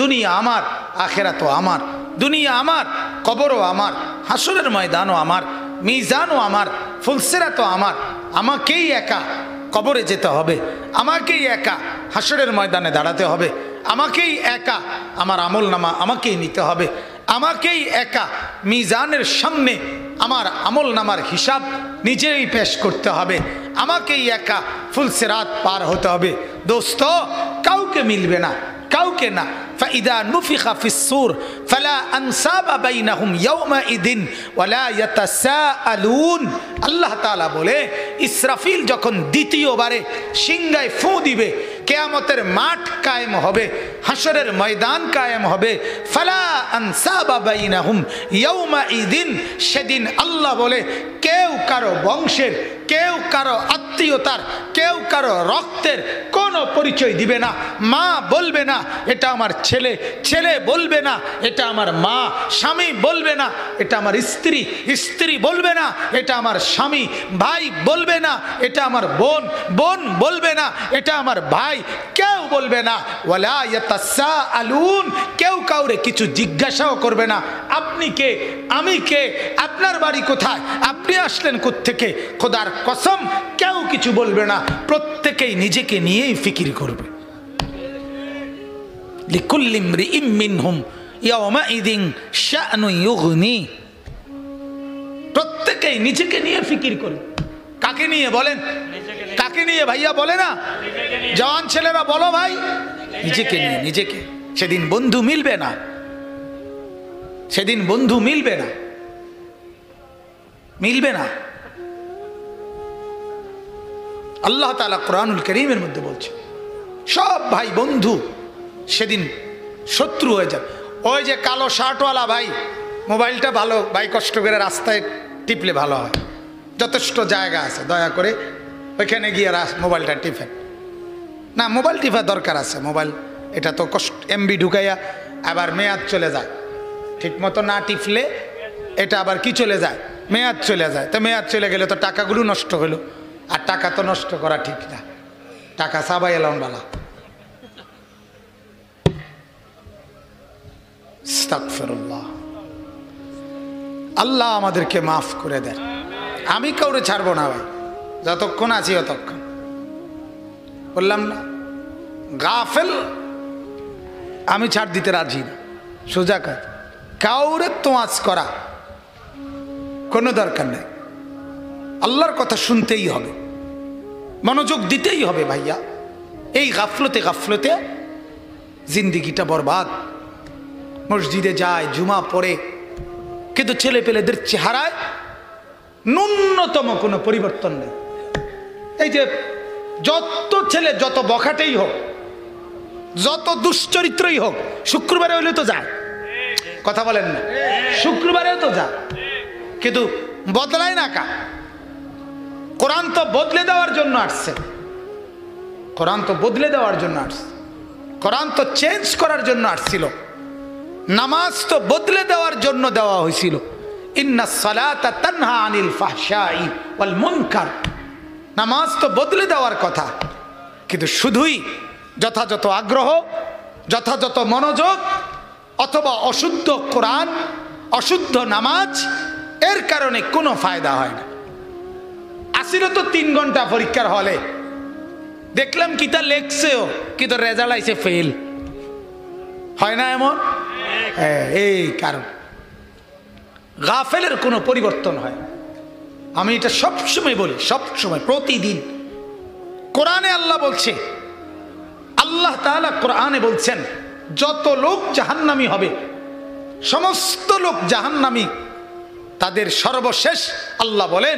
দুনিয়া আমার, আখেরাতও আমার। দুনিয়া আমার, কবরও আমার, হাসরের ময়দানও আমার, মিজানও আমার, ফুলসিরাতও আমার। আমাকেই একা কবরে যেতে হবে, আমাকেই একা হাসরের ময়দানে দাঁড়াতে হবে, আমাকেই একা আমার আমল নামা আমাকেই নিতে হবে, আমাকেই একা মিজানের সামনে আমার আমল নামার হিসাব নিজেই পেশ করতে হবে, আমাকেই একা ফুলসিরাত পার হতে হবে। দোস্ত, কাউকে মিলবে না, কাউকে না। فإذا نفخ في الصور فلا أنساب بينهم يومئذ ولا يتساءلون। আল্লাহ তাআলা বলে, ইসরাফিল যখন দ্বিতীয়বারে সিংহায় ফু দিবে, কিয়ামতের মাঠ কায়েম হবে, হাসরের ময়দান কায়েম হবে। ফালা আনসাবা বাইনাহুম ইয়াউমাইদিন, সেদিন আল্লাহ বলে কেউ কারো বংশের, কেউ কারো আত্মীয়তার, কেউ কারো রক্তের কোনো পরিচয় দিবে না। মা বলবে না এটা আমার ছেলে, ছেলে বলবে না এটা আমার মা, স্বামী বলবে না এটা আমার স্ত্রী, স্ত্রী বলবে না এটা আমার স্বামী, ভাই বলবে না এটা আমার বোন, বোন বলবে না এটা আমার ভাই, কেউ বলবে না। ওয়ালা ইয়াতাসাআলুন, কেউ কাউরে কিছু জিজ্ঞাসাও করবে না। আপনি কে, আমি কে, আপনার বাড়ি কোথায়, আপনি আসলেন কোত্থেকে, খোদার কসম কেউ কিছু বলবে না। প্রত্যেকেই নিজেকে নিয়েই ফিকির করবে। লিকুল্লি ইমরিইম মিনহুম ইয়াওমাইদিন শাআনুন ইউগনি, প্রত্যেকেই নিজেকে নিয়ে ফিকির করবে। কাকে নিয়ে বলেন, কাকে নিয়ে ভাইয়া বলে না, জওয়ান ছেলেরা বলো ভাই, নিজেকে নিয়ে, নিজেকে। সেদিন বন্ধু মিলবে না, সেদিন বন্ধু মিলবে না, মিলবে না। আল্লাহ তাআলা কোরআনুল কারীমের মধ্যে বলছে সব ভাই বন্ধু সেদিন শত্রু হয়ে যাবে। ওই যে কালো শার্টওয়ালা ভাই, মোবাইলটা ভালো ভাই, কষ্ট করে রাস্তায় টিপলে ভালো হয়, যথেষ্ট জায়গা আছে, দয়া করে ওইখানে গিয়ে মোবাইলটা টিপেন না। মোবাইল টিপা দরকার আছে, মোবাইল এটা তো কষ্ট, এমবি ঢুকাইয়া আবার মেয়াদ চলে যায়, ঠিক মতো না টিপলে এটা আবার কি চলে যায়, মেয়াদ চলে যায়। তো মেয়াদ চলে গেলে তো টাকাগুলো নষ্ট হলো, আর টাকা তো নষ্ট করা ঠিক না, টাকা সাবাই এলাম বালা। আস্তাগফিরুল্লাহ, আল্লাহ আমাদেরকে মাফ করে দেন। আমি কাউরে ছাড়বো না ভাই, যতক্ষণ আছি ততক্ষণ। বললাম না, গাফেল আমি ছাড় দিতে রাজি না, সোজা কাজ। কাউরে তোয়াজ করা কোনো দরকার নেই, আল্লাহর কথা শুনতেই হবে, মনোযোগ দিতেই হবে ভাইয়া। এই গাফলতে গাফলতে জিন্দিগিটা বরবাদ। মসজিদে যায়, জুমা পড়ে, কিন্তু ছেলে পেলেদের চেহারায় ন্যূনতম কোনো পরিবর্তন নেই। এই যে যত ছেলে যত বখাটেই হোক, যত দুশ্চরিত্রই হোক, শুক্রবারে হইলে তো যায়, কথা বলেন না, শুক্রবারেও তো যায়, কিন্তু বদলায় না কা। কোরআন তো বদলে দেওয়ার জন্য আসছে, কোরআন তো বদলে দেওয়ার জন্য আসছে, কোরআন তো চেঞ্জ করার জন্য আসছিল, নামাজ তো বদলে দেওয়ার জন্য দেওয়া হয়েছিল। ইন্নাস সালাতা তানহা আনিল ফাহশাই ওয়াল মুনকার, নামাজ তো বদলে দেওয়ার কথা, কিন্তু শুধুই যথাযথ আগ্রহ, যথাযথ মনোযোগ, অথবা অশুদ্ধ কোরআন, অশুদ্ধ নামাজ, এর কারণে কোনো ফায়দা হয় না। আসিল তো 3 ঘন্টা পরীক্ষার হলে, দেখলাম কিতা লেখছেও কিন্তু রেজাল্ট আইছে ফেল, হয় না এমন? এই কারণ গাফেলের কোনো পরিবর্তন হয়। আমি এটা সবসময় বলি, সবসময়, প্রতিদিন। কোরআনে আল্লাহ বলছে, আল্লাহ তাআলা কোরআনে বলছেন যত লোক জাহান্নামী হবে, সমস্ত লোক জাহান্নামী, তাদের সর্বশেষ আল্লাহ বলেন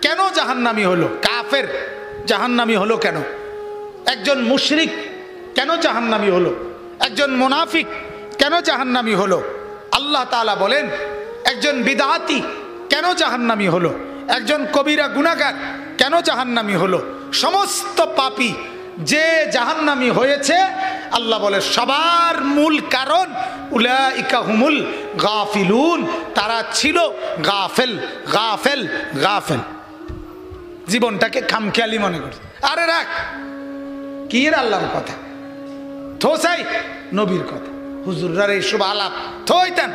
কেন জাহান্নামী হলো, কাফের জাহান্নামী হলো কেন, একজন মুশরিক কেন জাহান্নামী হলো, একজন মুনাফিক কেন জাহান্নামী হলো। আল্লাহ তাআলা বলেন একজন বিদআতি কেন জাহান্নামী হলো, একজন কবিরা গুনাহগার কেন জাহান্নামী হলো। সমস্ত পাপী যে জাহান্নামী হয়েছে, আল্লাহ বলে সবার মূল কারণ উলাইকা হুমুল গাফিলুন, তারা ছিল গাফেল, গাফেল, গাফেল। জীবনটাকে খামখেয়ালি মনে করছে। আরে রাখ, কি এর আল্লাহর কথা, থোসাই নবীর কথা, হুজুররা এইসব আলাপ থইতেন।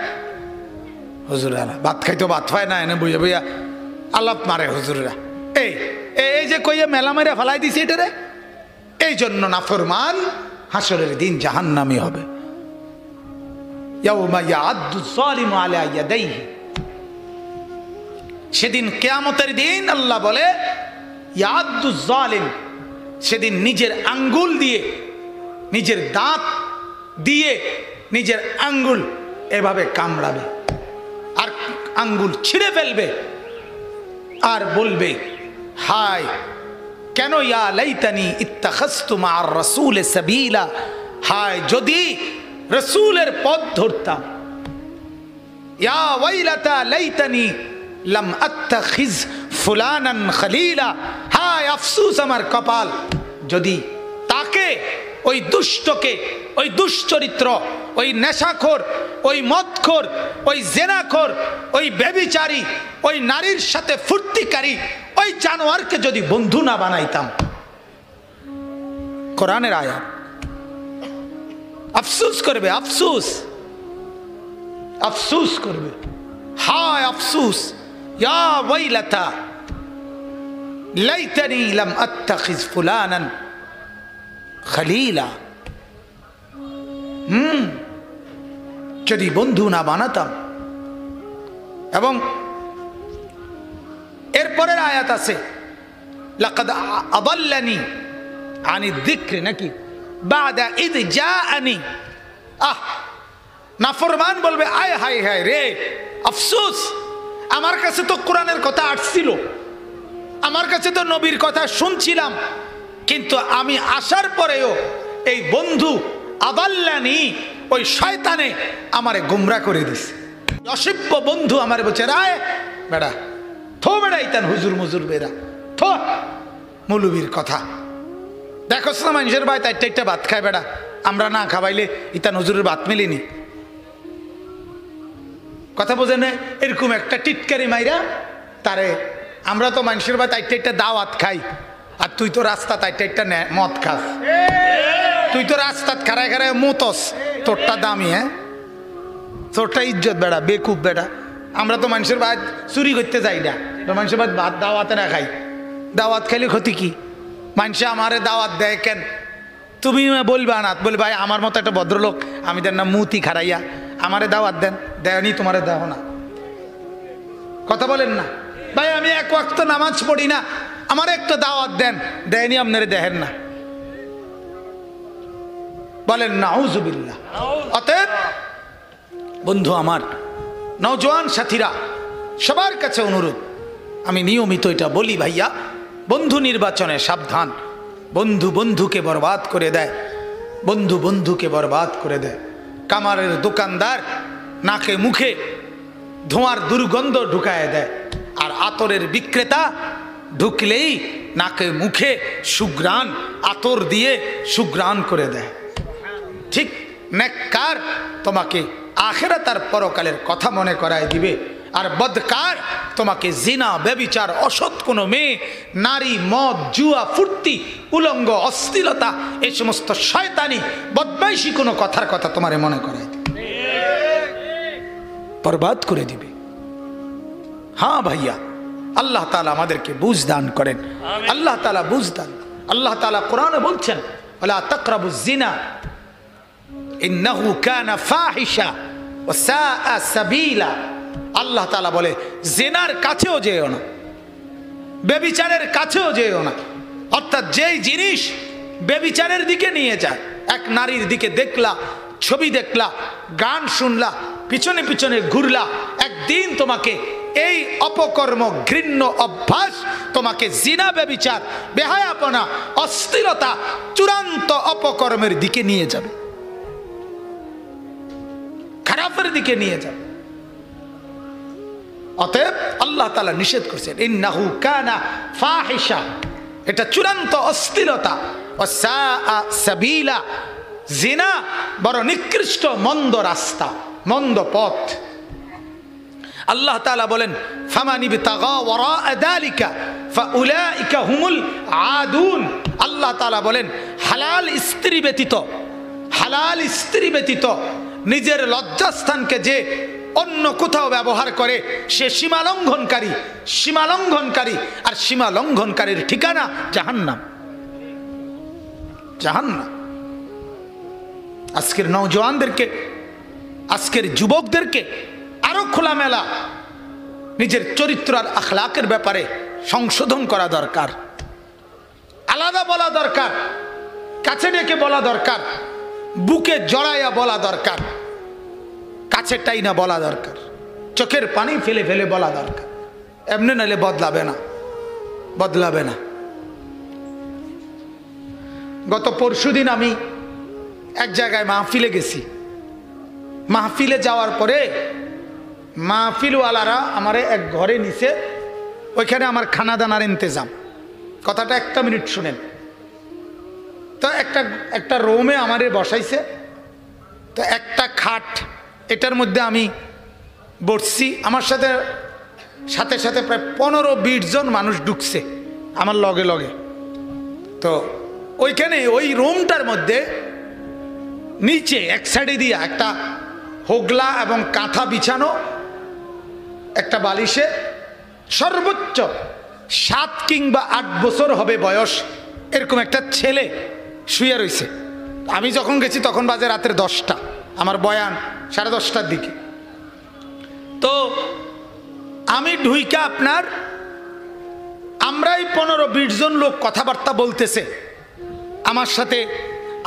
হুজুরা ভাত খাইতো ভাত পায় না, এনে বইয়া বইয়া আলাপ মারে হুজুররা। এই এই যে কইয়া মেলা মেরা ফেলাই দিছে এটারে, এই জন্য নাফরমান হাসরের দিন জাহান্নামী হবে। ইয়াউমা ইয়াআদ্দু যালিমু আলা ইয়াদাইহি, সেদিন কিয়ামতের দিন আল্লাহ বলে ইয়াআদ্দু যালিম, সেদিন নিজের আঙ্গুল দিয়ে, নিজের দাঁত দিয়ে নিজের আঙ্গুল এভাবে কামড়াবে আর আঙ্গুল ছিঁড়ে ফেলবে আর বলবে হায় কেন, ইয়া লাইতানি ইত্তাখাযতু মা'আর রাসূল সাবিলা, হায় যদি রাসূলের পথ ধরতাম। ইয়া ওয়াইলাতা লাইতানি লাম আত্তাখিজ ফুলানান খলিলা, হায় আফসোস আমার কপাল, যদি তাকে, ওই দুষ্টকে, ওই দুশ্চরিত্র, ওই নেশাখোর, ওই মদখোর, ওই জেনাখোর, ওই ব্যভিচারী, ওই নারীর সাথে ফুর্তিকারী ওই জানোয়ারকে যদি বন্ধু না বানাইতাম। কোরআনের আয়াত। আফসোস করবে, আফসোস, আফসোস করবে, হায় আফসোস, ইয়া ওয়াইলাতা লাইতানি লাম আত্তাখিজ ফুলানান খলিলা, যদি বন্ধু না বানাতাম। এবং এরপরের আয়াত আছে লাকাদ আদাল্লানি আনি যিকরি, নাকি বাদা ইদ জাআনি। নাফরমান বলবে আয় হায় হায় রে, আফসোস, আমার কাছে তো কোরআনের কথা আসছিল, আমার কাছে তো নবীর কথা শুনছিলাম, কিন্তু আমি আসার পরেও এই বন্ধু আদাল্লানি, ওই শয়তানে আমারে গুমরাহ করে দিছে। অসভ্য বন্ধু আমার বলছে রায় বেড়া থো বেড়া, ইতান হুজুর মুজুর বেড়া থো, মৌলবীর কথা দেখো না, মানুষের ভাই তাই একটা ভাত খায় বেড়া, আমরা না খাওয়াইলে ইতান হুজুরের ভাত মিলিনি। কথা বোঝে না? এরকম একটা টিটকারি মাইরা তারে, আমরা তো মানুষের ভাই তাই একটা দাওয়াত খাই, আর তুই তো রাস্তা তাই একটা মদ খাস, তুই তো রাস্তাত খারায় খারায় মতস, তোরটা দামি, হ্যাঁ তোরটা ইজ্জত বেড়া, বেকুব বেড়া। আমরা তো মানুষের ভাত চুরি করতে যাই না, তো মানুষের ভাত ভাত দাওয়াতে না খাই, দাওয়াত খাইলে ক্ষতি কি? মানুষে আমারে দাওয়াত দেয় কেন? তুমি বলবা না, বল ভাই আমার মতো একটা ভদ্রলোক, আমি দেন না মুতি খারাইয়া, আমারে দাওয়াত দেন, দেয়নি তোমারে দেও না। কথা বলেন না ভাই, আমি এক ওয়াক্ত নামাজ পড়ি না, আমার একটা দাওয়াত দেন, দেয়নি আপনারে দেখেন না, বলেন নাউজুবিল্লাহ। অতএব বন্ধু আমার, নওজোয়ান সাথীরা, সবার কাছে অনুরোধ, আমি নিয়মিত এটা বলি ভাইয়া, বন্ধু নির্বাচনে সাবধান। বন্ধু বন্ধুকে বরবাদ করে দেয়, বন্ধু বন্ধুকে বরবাদ করে দেয়। কামারের দোকানদার নাকে মুখে ধোঁয়ার দুর্গন্ধ ঢুকায় দেয়, আর আতরের বিক্রেতা ঢুকলেই নাকে মুখে সুঘ্রাণ আতর দিয়ে সুঘ্রাণ করে দেয়। ঠিক নেককার তোমাকে আখিরাত আর পরকালের কথা মনে করায় দিবে, আর বদকার তোমাকে জিনা, ব্যভিচার, অসৎ কোনো মেয়ে, নারী, মদ, জুয়া, ফুর্তি, উলঙ্গ, অশ্লীলতা, এই সমস্ত শয়তানি বদমাইশি কোনো কথার কথা তোমারে মনে করায় দিবে, বরবাদ করে দিবে। হ্যাঁ ভাইয়া, আল্লাহ তাআলা আমাদেরকে বুঝ দান করেন, আল্লাহ তাআলা বুঝ দান। আল্লাহ তাআলা কোরআনে বলছেন ওয়ালা তাকরাবুজ জিনা ইন্নাহু কানা ফাহিশা ওয়া সাআ সাবিলা। আল্লাহ তাআলা বলে জিনার কাছেও যেও না, ব্যভিচারের কাছেও যেও না। অর্থাৎ যেই জিনিস ব্যভিচারের দিকে নিয়ে যায়, এক নারীর দিকে দেখলা, ছবি দেখলা, গান শুনলা, পিছনে পিছনে ঘুরলা, একদিন তোমাকে এই অপকর্ম, ঘৃণ্য অভ্যাস তোমাকে জিনা, ব্যভিচার, বেহায়াপনা, অশ্লীলতা, চূড়ান্ত অপকর্মের দিকে নিয়ে যাবে, খারাপের দিকে নিয়ে যাবে। অতএব আল্লাহ তাআলা নিষেধ করেছেন ইন্নাহু কানা ফাহিশা, এটা চূড়ান্ত অশ্লীলতা, ওয়া সাআ সাবিলা, জিনা বড় নিকৃষ্ট মন্দ রাস্তা, মন্দ পথ। আল্লাহ তাআলা বলেন ফামান ইবতাগা ওয়ারা যালিকা ফাউলাইকা হুমুল আদুন। আল্লাহ তাআলা বলেন হালাল স্ত্রী ব্যতীত, হালাল স্ত্রী ব্যতীত নিজের লজ্জাস্থানকে যে অন্য কোথাও ব্যবহার করে সে সীমালঙ্ঘনকারী, সীমালঙ্ঘনকারী। আর সীমালঙ্ঘনকারীর ঠিকানা জাহান্নাম, জাহান্নাম। আজকের নওজওয়ানদেরকে, আজকের যুবকদেরকে আরো খোলামেলা নিজের চরিত্র আর আখলাকের ব্যাপারে সংশোধন করা দরকার, আলাদা বলা দরকার, কাছে ডেকে বলা দরকার, বুকে জড়াইয়া বলা দরকার, কাছে টাইনা বলা দরকার, চোখের পানি ফেলে ফেলে বলা দরকার। এমনি নাহলে বদলাবে না, বদলাবে না। গত পরশুদিন আমি এক জায়গায় মাহফিলে গেছি। মাহফিলে যাওয়ার পরে মাহফিলওয়ালারা আমারে এক ঘরে নিছে, ওইখানে আমার খানা দানার ইন্তজাম। কথাটা একটা মিনিট শুনেন। তো একটা রুমে আমারে বসাইছে, তো একটা খাট, এটার মধ্যে আমি বসছি। আমার সাথে সাথে সাথে প্রায় 15-20 জন মানুষ ঢুকছে আমার লগে লগে। তো ওইখানে ওই রুমটার মধ্যে নিচে এক সাইডে দিয়া একটা হোগলা এবং কাঁথা বিছানো, একটা বালিশে সর্বোচ্চ 7 কিংবা 8 বছর হবে বয়স, এরকম একটা ছেলে শুয়ে রয়েছে। আমি যখন গেছি তখন বাজে রাতের 10টা, আমার বয়ান 10:30টার দিকে। তো আমি ঢুইকা আমরাই 15-20 জন লোক কথাবার্তা বলতেছে আমার সাথে,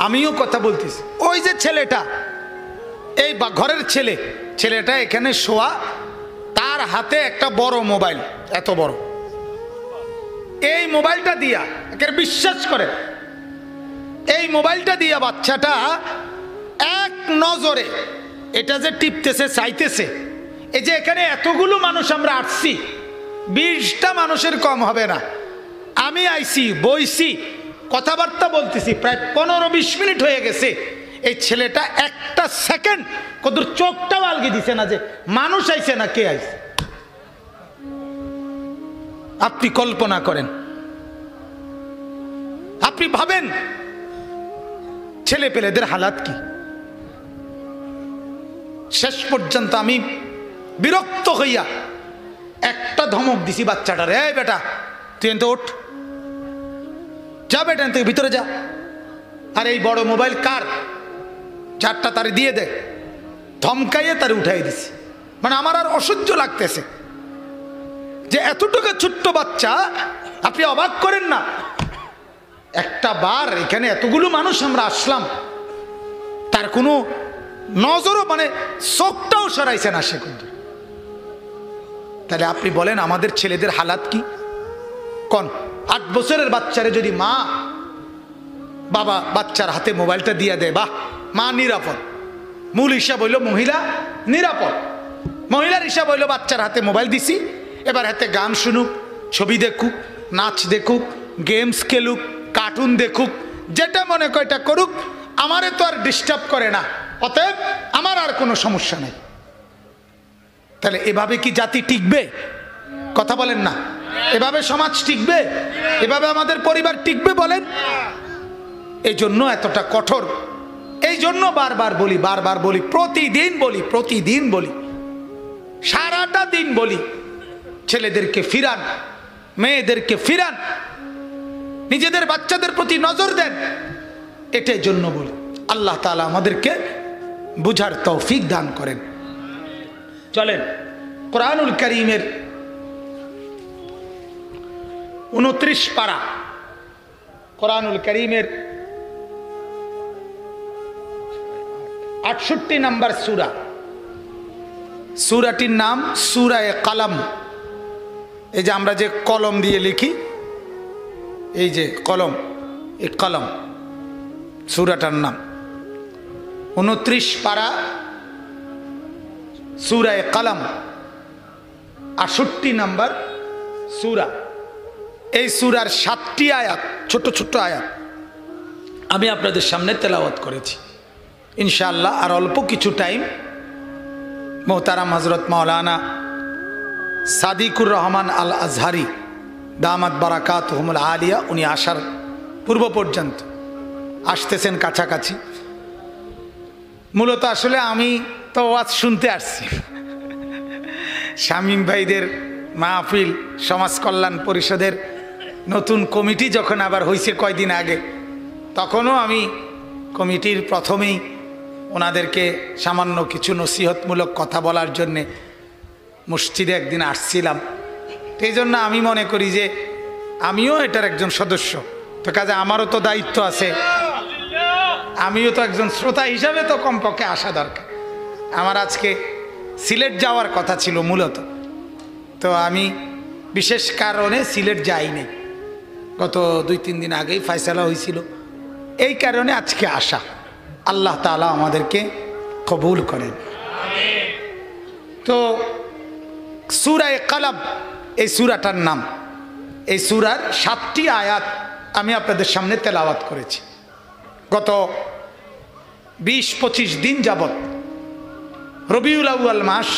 আমিও কথা বলতেছি। ওই যে ছেলেটা, এই ঘরের ছেলেটা এখানে শোয়া, তার হাতে একটা বড় মোবাইল, এত বড়। এই মোবাইলটা দিয়া, বিশ্বাস করে, এই মোবাইলটা দিয়া বাচ্চাটা এক নজরে এটা যে টিপতেছে, চাইতেছে। এই যে এখানে এতগুলো মানুষ আমরা আসছি, 20টা মানুষের কম হবে না। আমি আইছি, বইছি, কথাবার্তা বলতেছি, প্রায় 15-20 মিনিট হয়ে গেছে। এই ছেলেটা একটা সেকেন্ড কদর চোখটাও আলগি দিছে না যে মানুষ আইছে না কে আইছে। আপনি কল্পনা করেন, আপনি ভাবেন ছেলে পেলেদের হালাত কি। শেষ পর্যন্ত আমি বিরক্ত হইয়া একটা ধমক দিছি বাচ্চাটার, এই বেটা তুই এনতে ওঠ, যা বেটা এনতে ভিতরে যা। আর এই বড় মোবাইল কার, যারটা তারে দিয়ে দে। ধমকাইয়ে তারে উঠাই দিছি। মানে আমার আর অসহ্য লাগতেছে যে এতটুকু ছোট্ট বাচ্চা, আপনি অবাক করেন না। একটা বার এখানে এতগুলো মানুষ আমরা আসলাম, তার কোনো নজরও, মানে চোখটাও সরাইছে না সে কিন্তু। তাহলে আপনি বলেন আমাদের ছেলেদের হালাত কি। কোন 8 বছরের বাচ্চারে যদি মা বাবা বাচ্চার হাতে মোবাইলটা দিয়ে দেয়, বাহ, মা নিরাপদ। মূল হিসাব হইল মহিলা নিরাপদ। মহিলার হিসাব হইল বাচ্চার হাতে মোবাইল দিছি, এবার হাতে গান শুনুক, ছবি দেখুক, নাচ দেখুক, গেমস খেলুক, কার্টুন দেখুক, যেটা মনে করে এটা করুক, আমারে তো আর ডিস্টার্ব করে না, অতএব আমার আর কোনো সমস্যা নেই। তাহলে এভাবে কি জাতি টিকবে? কথা বলেন না। এভাবে সমাজ টিকবে? এভাবে আমাদের পরিবার টিকবে বলেন? এই জন্য এতটা কঠোর। এই জন্য বারবার বলি, প্রতিদিন বলি, সারাটা দিন বলি, ছেলেদেরকে ফিরান, মেয়েদেরকে ফিরান, নিজেদের বাচ্চাদের প্রতি নজর দেন। এটাই জন্য বলি। আল্লাহ তাআলা আমাদেরকে বুঝার তৌফিক দান করেন। চলেন কোরআনুল কারীমের 29 পারা, কোরআনুল কারীমের 68 নম্বর সূরা। সূরাটির নাম সূরায়ে কালাম। এই যে আমরা যে কলম দিয়ে লিখি, এই যে কলম, এই কলম, সূরাটার নাম 29 পারা, সূরায়ে কালাম, 68 নম্বর সূরা। এই সূরার 7টি আয়াত, ছোট ছোট আয়াত আমি আপনাদের সামনে তেলাওয়াত করেছি। ইনশাআল্লাহ আর অল্প কিছু টাইম মোহতারাম হযরত মাওলানা সাদিকুর রহমান আল আজহারি দামাত বারাকাতুহুমুল আলিয়া, উনি আসার পূর্ব পর্যন্ত আসতেছেন কাছাকাছি। মূলত আসলে আমি তো ওয়াজ শুনতে আসছি। শামীম ভাইদের মাহফিল, সমাজ কল্যাণ পরিষদের নতুন কমিটি যখন আবার হয়েছে কয়দিন আগে, তখনও আমি কমিটির প্রথমেই ওনাদেরকে সামান্য কিছু নসিহতমূলক কথা বলার জন্যে মসজিদে একদিন আসছিলাম। এই জন্য আমি মনে করি যে আমিও এটার একজন সদস্য, তো কাজে আমারও তো দায়িত্ব আছে, আমিও তো একজন শ্রোতা হিসাবে তো কমপক্ষে আসা দরকার। আমার আজকে সিলেট যাওয়ার কথা ছিল মূলত, তো আমি বিশেষ কারণে সিলেট যাইনি। গত 2-3 দিন আগেই ফয়সালা হয়েছিল, এই কারণে আজকে আসা। আল্লাহ তাআলা আমাদেরকে কবুল করেন। তো সূরা কলব এই সূরাটার নাম, এই সূরার 7টি আয়াত আমি আপনাদের সামনে তেলাওয়াত করেছি গত 20-25 দিন যাবত। রবিউল আউয়াল মাস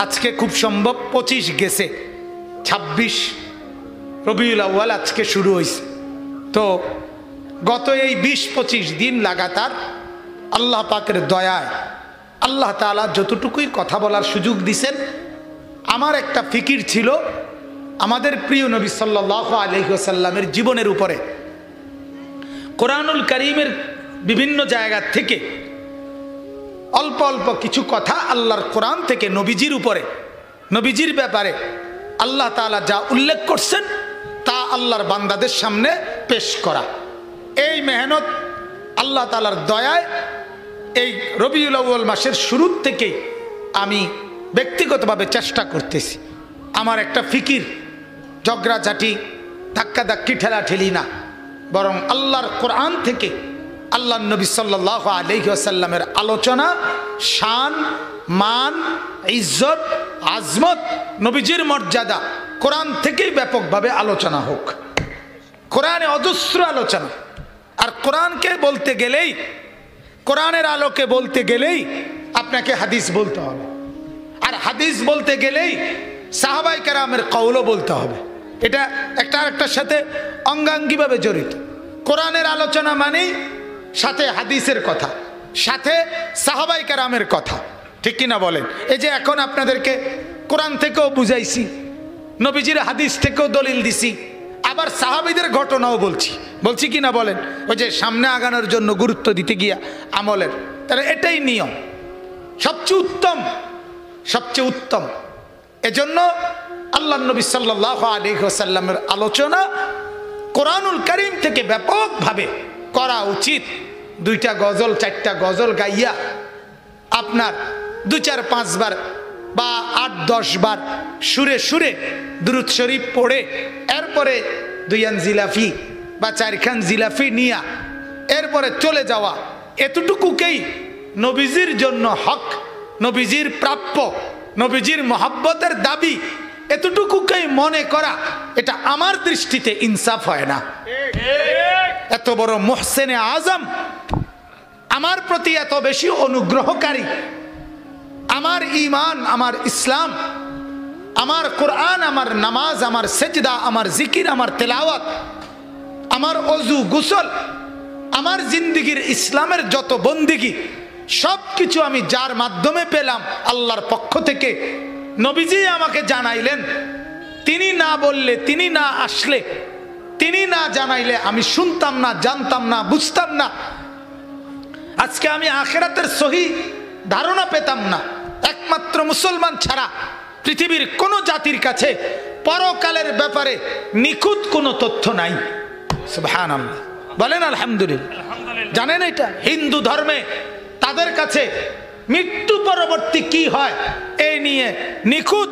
আজকে খুব সম্ভব 25 গেছে, 26 রবিউল আউয়াল আজকে শুরু হয়েছে। তো গত এই 20-25 দিন লাগাতার আল্লাহ পাকের দয়ায় আল্লাহ তাআলা যতটুকুই কথা বলার সুযোগ দিছেন, আমার একটা ফিকির ছিল আমাদের প্রিয় নবী সাল্লাল্লাহু আলাইহি ওয়াসাল্লামের জীবনের উপরে। কোরআনুল কারীমের বিভিন্ন জায়গা থেকে অল্প অল্প কিছু কথা আল্লাহর কোরআন থেকে নবীজির উপরে, নবীজির ব্যাপারে আল্লাহ তাআলা যা উল্লেখ করছেন তা আল্লাহর বান্দাদের সামনে পেশ করা। এই মেহনত আল্লাহ তাআলার দয়ায় এই রবিউল আউয়াল মাসের শুরুর থেকেই আমি ব্যক্তিগতভাবে চেষ্টা করতেছি। আমার একটা ফিকির, ঝগড়াঝাটি, ধাক্কাধাক্কি, ঠেলাঠেলি না, বরং আল্লাহর কোরআন থেকে আল্লাহ নবী সাল্লাল্লাহু আলাইহি ওয়াসাল্লামের আলোচনা, শান, মান, ইজ্জত, আজমত, নবীজির মর্যাদা কোরআন থেকেই ব্যাপকভাবে আলোচনা হোক। কোরআনে অজস্র আলোচনা, আর কোরআনকে বলতে গেলেই, কোরআনের আলোকে বলতে গেলেই আপনাকে হাদিস বলতে হবে, আর হাদিস বলতে গেলেই সাহাবায়ে কেরামের কওলও বলতে হবে। এটা একটা আরেকটার সাথে অঙ্গাঙ্গিভাবে জড়িত। কোরআনের আলোচনা মানেই সাথে হাদিসের কথা, সাথে সাহাবায়ে কেরামের কথা, ঠিক কিনা বলেন? এই যে এখন আপনাদেরকে কোরআন থেকেও বুঝাইছি, নবীজির হাদিস থেকেও দলিল দিছি, আবার সাহাবীদের ঘটনাও বলছি কিনা বলেন? ওই যে সামনে আগানোর জন্য গুরুত্ব দিতে গিয়া আমলের, তাহলে এটাই নিয়ম, সবচেয়ে উত্তম। এজন্য আল্লাহ নবী সাল্লাল্লাহু আলাইহি ওয়াসাল্লামের আলোচনা কোরআনুল কারীম থেকে ব্যাপকভাবে করা উচিত। 2টা গজল 4টা গজল গাইয়া আপনার 2-4-5 বার বা 8-10 বার সুরে সুরে দুরূদ শরীফ পড়ে, এরপরে 2 জিলাফি বা 4 জিলাফি নিয়া এরপরে চলে যাওয়া, এতটুকুকেই নবীজির জন্য হক, নবীজির প্রাপ্য, নবীজির মহব্বতের দাবি, এতটুকুকেই মনে করা, এটা আমার দৃষ্টিতে ইনসাফ হয় না। এত বড় মুহসিনে আজম, আমার প্রতি এত বেশি অনুগ্রহকারী, আমার ঈমান, আমার ইসলাম, আমার কোরআন, আমার নামাজ, আমার সেজদা, আমার জিকির, আমার তেলাওয়াত, আমার ওযু, গোসল, আমার জিন্দেগির ইসলামের যত বন্দেগী সব কিছু আমি যার মাধ্যমে পেলাম আল্লাহর পক্ষ থেকে, নবীজি আমাকে জানাইলেন। তিনি না বললে, তিনি না আসলে, তিনি না জানাইলে আমি শুনতাম না, জানতাম না, বুঝতাম না। আজকে আমি আখিরাতের সহি ধারণা পেতাম না। একমাত্র মুসলমান ছাড়া পৃথিবীর কোন জাতির কাছে পরকালের ব্যাপারে নিখুঁত কোনো তথ্য নাই। সুবহানাল্লাহ, বলেন আলহামদুলিল্লাহ। জানেন এটা? হিন্দু ধর্মে তাদের কাছে মৃত্যু পরবর্তী কি হয় এই নিয়ে নিখুঁত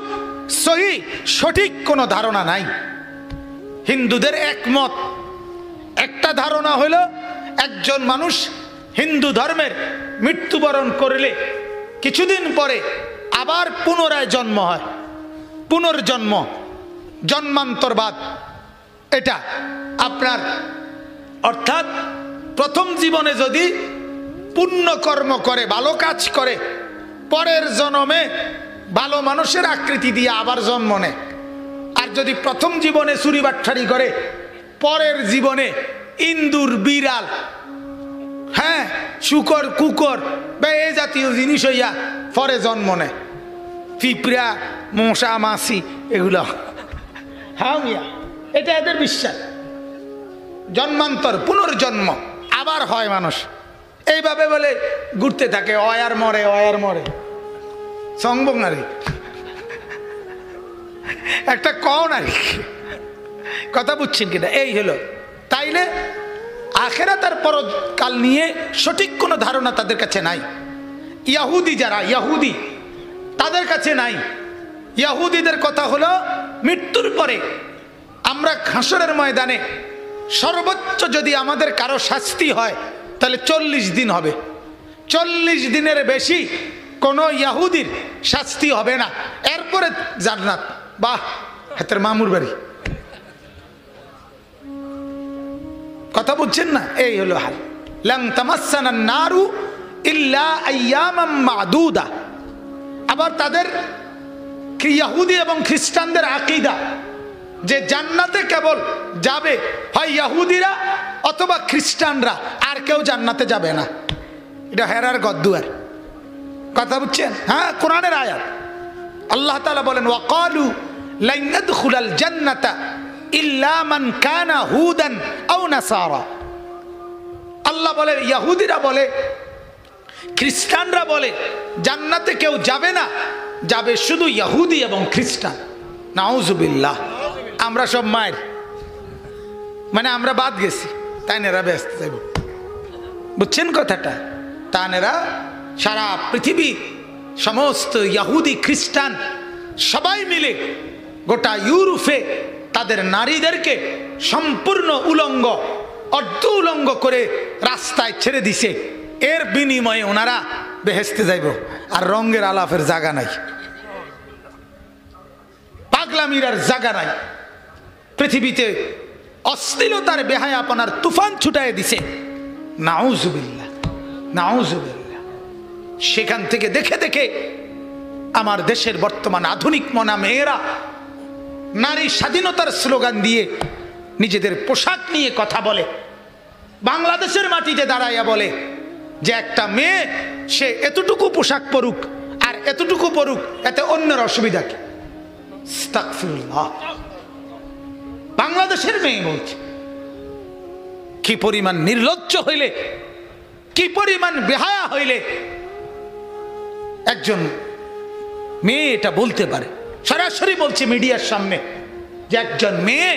সহি সঠিক কোনো ধারণা নাই। হিন্দুদের একমত একটা ধারণা হলো, একজন মানুষ হিন্দু ধর্মের মৃত্যুবরণ করলে কিছুদিন পরে আবার পুনরায় জন্ম হয়, পুনর্জন্ম, জন্মান্তরবাদ। এটা আপনার অর্থাৎ প্রথম জীবনে যদি পুণ্য কর্ম করে, ভালো কাজ করে, পরের জন্মে ভালো মানুষের আকৃতি দিয়ে আবার জন্ম নেয়। আর যদি প্রথম জীবনে চুরি বাট্টারি করে, পরের জীবনে ইন্দুর, বিড়াল, হ্যাঁ, শুকর কুকর বা এই জাতীয় জিনিস হইয়া পরে জন্ম নেয়, পিঁপড়া মশা মাছি এগুলো। হ্যাঁ মিয়া, এটা এদের বিশ্বাস। জন্মান্তর, পুনর্জন্ম, আবার হয় মানুষ, এইভাবে বলে ঘুরতে থাকে, অয়ার মরে অয়ার মরে সংবং নারী একটা কন আর কথা বুঝছেন কিনা? এই হলো। তাইলে আখেরাত আর পরকাল নিয়ে সঠিক কোনো ধারণা তাদের কাছে নাই। ইয়াহুদি যারা ইয়াহুদি তাদের কাছে নাই। ইয়াহুদিদের কথা হলো মৃত্যুর পরে আমরা হাসরের ময়দানে সর্বোচ্চ যদি আমাদের কারো শাস্তি হয় তাহলে 40 দিন হবে। 40 দিনের বেশি কোনো ইয়াহুদির শাস্তি হবে না, এরপরে জান্নাত। বাহ, হাতের মামুর বাড়ি। কথা বুঝছেন না? এই হলো হাল। লান তামাসসানান নারু ইল্লা আইয়ামাম মাদুদা। আবার তাদের ইহুদি এবং খ্রিস্টানদের আকীদা যে জান্নাতে কেবল যাবে হয় ইহুদিরা অথবা খ্রিস্টানরা, আর কেউ জান্নাতে যাবে না। এটা হেরার গদ্দুয়ার। কথা বুঝছেন? হ্যাঁ, কোরআনের আয়াত। আল্লাহ তাআলা বলেন ওয়াকালু লান ইয়াদখুলাল জান্নাতা ইল্লা মান কানা হুদান আও নাসারা। আল্লাহ বলে, ইহুদিরা বলে, খ্রিস্টানরা বলে জান্নাতে কেউ যাবে না, যাবে শুধু ইহুদি এবং খ্রিস্টান। নাউজুবিল্লাহ। আমরা সব মায়ের মানে আমরা বাদ গেছি, তাই নেরা ব্যস্ত যাইব। বুঝছেন কথাটা? তানেরা সারা পৃথিবী সমস্ত ইহুদি খ্রিস্টান সবাই মিলে গোটা ইউরোপে তাদের নারীদেরকে সম্পূর্ণ উলঙ্গ, অর্ধ উলঙ্গ করে রাস্তায় ছেড়ে দিছে। এর বিনিময়ে ওনারা বেহেশতে যাইব, আর রঙের আলাপের জায়গা নাই, পাগলামির আর জায়গা নাই। পৃথিবীতে অশ্লীলতার বেহায়াপনার তুফান ছুটায় দিছে। নাউজুবিল্লাহ, নাউজুবিল্লাহ। সেখান থেকে দেখে দেখে আমার দেশের বর্তমান আধুনিক মনা মেয়েরা নারী স্বাধীনতার স্লোগান দিয়ে নিজেদের পোশাক নিয়ে কথা বলে। বাংলাদেশের মাটিতে দাঁড়াইয়া বলে যে একটা মেয়ে সে এতটুকু পোশাক পরুক আর এতটুকু পরুক, এতে অন্যের অসুবিধা কি? আস্তাগফিরুল্লাহ। বাংলাদেশের মেয়ে বলছে। কি পরিমাণ নির্লজ্জ হইলে, কি পরিমাণ বেহায়া হইলে একজন মেয়ে এটা বলতে পারে? সরাসরি বলছে মিডিয়ার সামনে যে একজন মেয়ে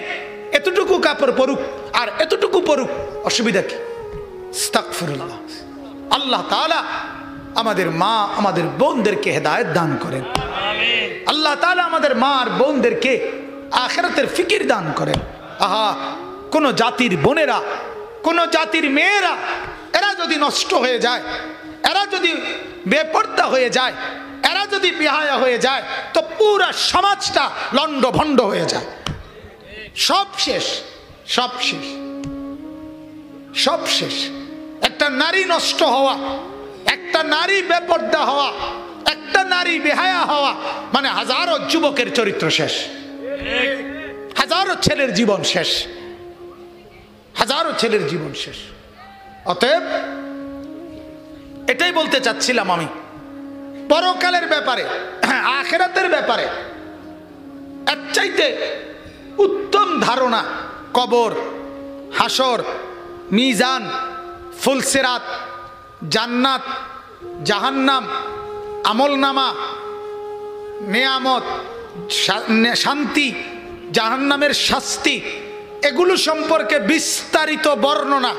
এতটুকু কাপড় পরুক আর এতটুকু পরুক, অসুবিধা কি? আস্তাগফিরুল্লাহ। আল্লাহ তাআলা আমাদের মা আমাদের বোনদেরকে হেদায়েত দান করেন। আল্লাহ তাআলা আমাদের মা আর বোনদেরকে আখিরাতের ফিকির দান করেন। আহা, কোন জাতির বোনেরা, কোন জাতির মেয়েরা এরা যদি নষ্ট হয়ে যায়, এরা যদি বেপর্দা হয়ে যায়, এরা যদি বেহায়া হয়ে যায়, তো পুরা সমাজটা লন্ডভন্ড হয়ে যায়। সব শেষ, সব শেষ, সব শেষ। একটা নারী নষ্ট হওয়া, একটা নারী বেপর্দা হওয়া, একটা নারী বেহায়া হওয়া মানে হাজারো যুবকের চরিত্র শেষ, হাজারো ছেলের জীবন শেষ, হাজারো ছেলের জীবন শেষ। অতএব এটাই বলতে চাচ্ছিলাম আমি পরকালের ব্যাপারে, আখিরাতের ব্যাপারে এর চাইতে উত্তম ধারণা কবর, হাসর, মিজান, ফুলসিরাত, জান্নাত, জাহান্নাম, আমলনামা, নেয়ামত, শান্তি, জাহান্নামের শাস্তি, এগুলো সম্পর্কে বিস্তারিত বর্ণনা,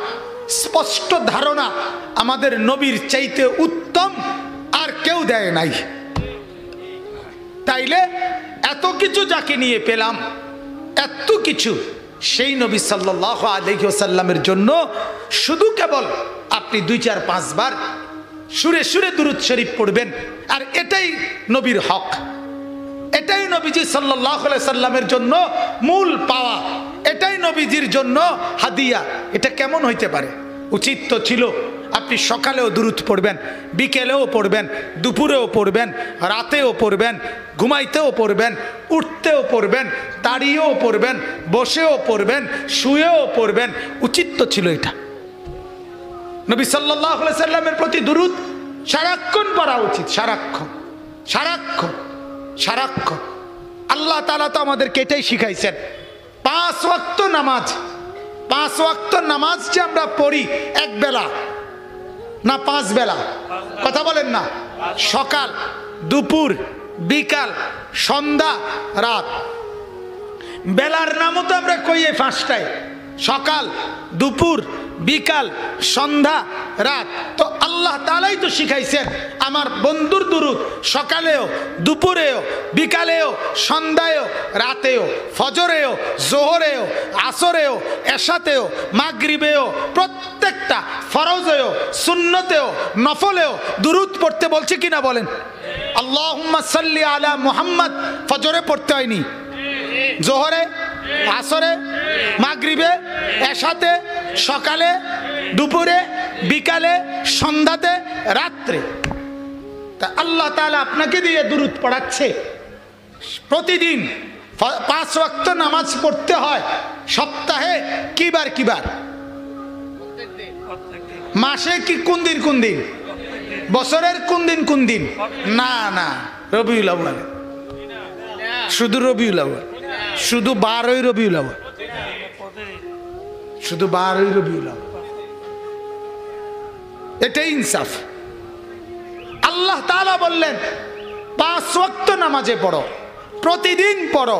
স্পষ্ট ধারণা আমাদের নবীর চাইতে উত্তম আর কেউ দেয় নাই। তাইলে এত কিছু যাকে নিয়ে পেলাম, এত কিছু সেই নবী সাল্লাল্লাহু আলাইহি ওয়াসাল্লামের জন্য শুধু কেবল আপনি 2-4-5 বার সুরে সুরে দুরূদ শরীফ পড়বেন, আর এটাই নবীর হক, এটাই নবীজি সাল্লাল্লাহু আলাইহি সাল্লামের জন্য মূল পাওয়া, এটাই নবীজির জন্য হাদিয়া। এটা কেমন হইতে পারে? উচিত তো ছিল আপনি সকালেও দুরূদ পড়বেন, বিকেলেও পড়বেন, দুপুরেও পড়বেন, রাতেও পড়বেন, ঘুমাইতেও পড়বেন, উঠতেও পড়বেন, দাঁড়িয়েও পড়বেন, বসেও পড়বেন, শুয়েও পড়বেন। উচিত তো ছিল এটা, নবী সাল্লাল্লাহু আলাইহি সাল্লামের প্রতি দুরূদ সারাক্ষণ পড়া উচিত, সারাক্ষণ সারাক্ষণ সারাক্ষণ। আল্লাহ তাআলা তো আমাদেরকে এটাই শিখাইছেন। 5 ওয়াক্ত নামাজ, 5 ওয়াক্ত নামাজ যে আমরা পড়ি এক বেলা না 5 বেলা, কথা বলেন না, সকাল দুপুর বিকাল সন্ধ্যা রাত, বেলার নামও তো আমরা কই 5টায়, সকাল দুপুর বিকাল সন্ধ্যা রাত। তো আল্লাহ তাআলাই তো শিখাইছেন আমার বন্ধুর দুরূদ সকালেও দুপুরেও বিকালেও সন্ধ্যায়ও রাতেও, ফজরেও জোহরেও আসরেও এশাতেও মাগরিবেও, প্রত্যেকটা ফরজেও সুন্নতেও নফলেও দুরূদ পড়তে বলছে কিনা বলেন? আল্লাহুম্মা সাল্লি আলা মুহাম্মদ ফজরে পড়তে হয়নি, জোহরে আসরে মাগরিবে এশাতে সকালে দুপুরে বিকালে সন্ধ্যাতে রাত্রে। তা আল্লাহ তাআলা আপনাকে দিয়ে দুরূদ পড়াচ্ছে। প্রতিদিন 5 ওয়াক্ত নামাজ পড়তে হয়। সপ্তাহে কিবার কিবার, মাসে কি কোন দিন কোন দিন, বছরের কোন দিন কোন দিন? না না, রবিউল আউয়াল, শুধু রবিউল আউয়াল, শুধু 12ই রবিউল আউয়াল, শুধু 12ই রবিউল আউয়াল। এটাই ইনসাফ। আল্লাহ তাআলা বললেন 5 ওয়াক্ত নামাজে পড়ো, প্রতিদিন পড়ো,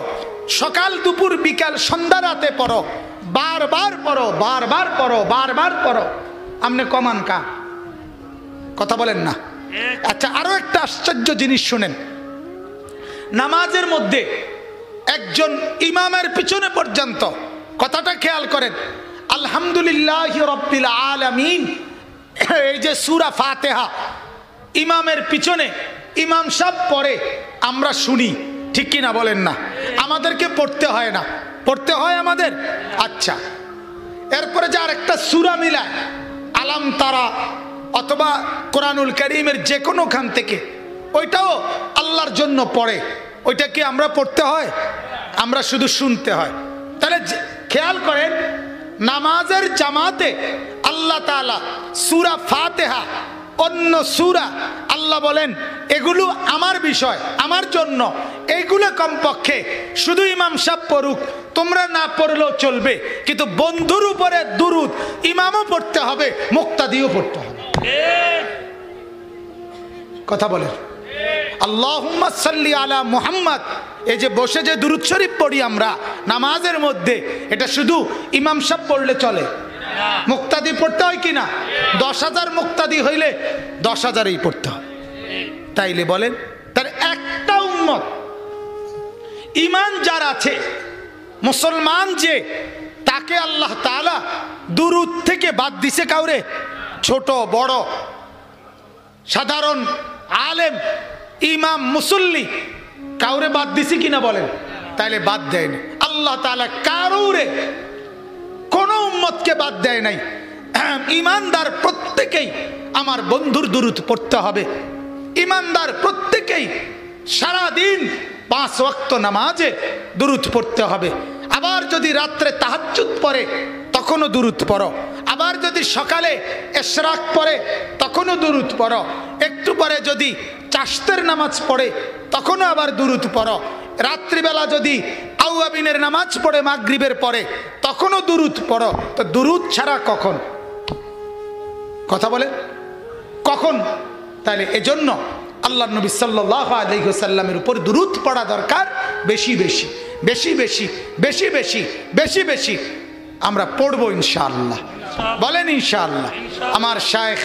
সকাল দুপুর বিকাল সন্ধ্যা রাতে পড়ো, বারবার পড়ো, বারবার পড়ো, বারবার পড়ো। আপনি কমান কা কথা বলেন না। আচ্ছা, আরো একটা আশ্চর্য জিনিস শুনেন। নামাজের মধ্যে একজন ইমামের পিছনে পর্যন্ত, কথাটা খেয়াল করেন, আলহামদুলিল্লাহি রাব্বিল আলামিন, এই যে সূরা ফাতিহা ইমামের পিছনে ইমাম সাহেব পড়ে, আমরা শুনি, ঠিক কি না বলেন না? আমাদেরকে পড়তে হয় না, পড়তে হয় আমাদের। আচ্ছা, এরপরে যে আরেকটা সূরা মিলায়, আলাম তারা অথবা কোরআনুল কারীমের যে কোনো খান থেকে, ওইটাও আল্লাহর জন্য পড়ে, ওইটা কি আমরা পড়তে হয়? আমরা শুধু শুনতে হয়। তাহলে খেয়াল করেন, নামাজের জামাতে আল্লাহ তাআলা সূরা ফাতিহা, অন্য সূরা আল্লাহ বলেন এগুলো আমার বিষয়, আমার জন্য, এইগুলো কমপক্ষে শুধু ইমাম সাহেব পড়ুক, তোমরা না পড়লেও চলবে, কিন্তু বন্ধুর উপরে দুরূদ ইমামও পড়তে হবে, মুক্তাদিও পড়তে হবে। কথা বলেন আল্লাহুম্মা সাল্লি আলা মুহাম্মদ। এই যে বসে যে দুরূদ শরীফ পড়ি আমরা নামাজের মধ্যে, এটা শুধু ইমাম সাহেব পড়লে চলে? মুক্তাদি পড়তে হয় কিনা? 10,000 মুক্তাদি হইলে 10,000ই পড়তে হয়। তাইলে বলেন, তার একটা উম্মত ঈমান যার আছে, মুসলমান যে, তাকে আল্লাহ তাআলা দুরূদ থেকে বাদ দিছে কাউরে? ছোট বড়, সাধারণ আলেম, ইমাম, মুসল্লি, কাউরে বাদ দিছে কিনা বলেন? তাইলে বাদ দেয়নি আল্লাহ তাআলা কারুরে, কোন উম্মতকে বাদ দেয় নাই। ইমানদার প্রত্যেকেই আমার বন্ধুর দুরূদ পড়তে হবে। ইমানদার প্রত্যেকেই সারা দিন 5 ওয়াক্ত নামাজে দুরূদ পড়তে হবে। আবার যদি রাত্রে তাহাজ্জুদ পড়ে তখনও দুরূদ পড়ো, আবার যদি সকালে ইশরাক পড়ে তখনও দুরূদ পড়ো, একটু পরে যদি চাশতের নামাজ পড়ে তখনও আবার দুরূদ পড়ো, রাত্রিবেলা যদি আওয়াবিনের নামাজ পড়ে মাগরিবের পরে তখনও দুরূদ পড়ো। তো দুরূদ ছাড়া কখন? কথা বলে কখন? তাহলে এজন্য আল্লাহর নবী সাল্লাল্লাহু আলাইহি ওয়াসাল্লামের উপর দুরূদ পড়া দরকার। বেশি বেশি বেশি বেশি বেশি বেশি বেশি বেশি আমরা পড়বো ইনশাআল্লাহ। বলেন ইনশাআল্লাহ। আমার শায়েখ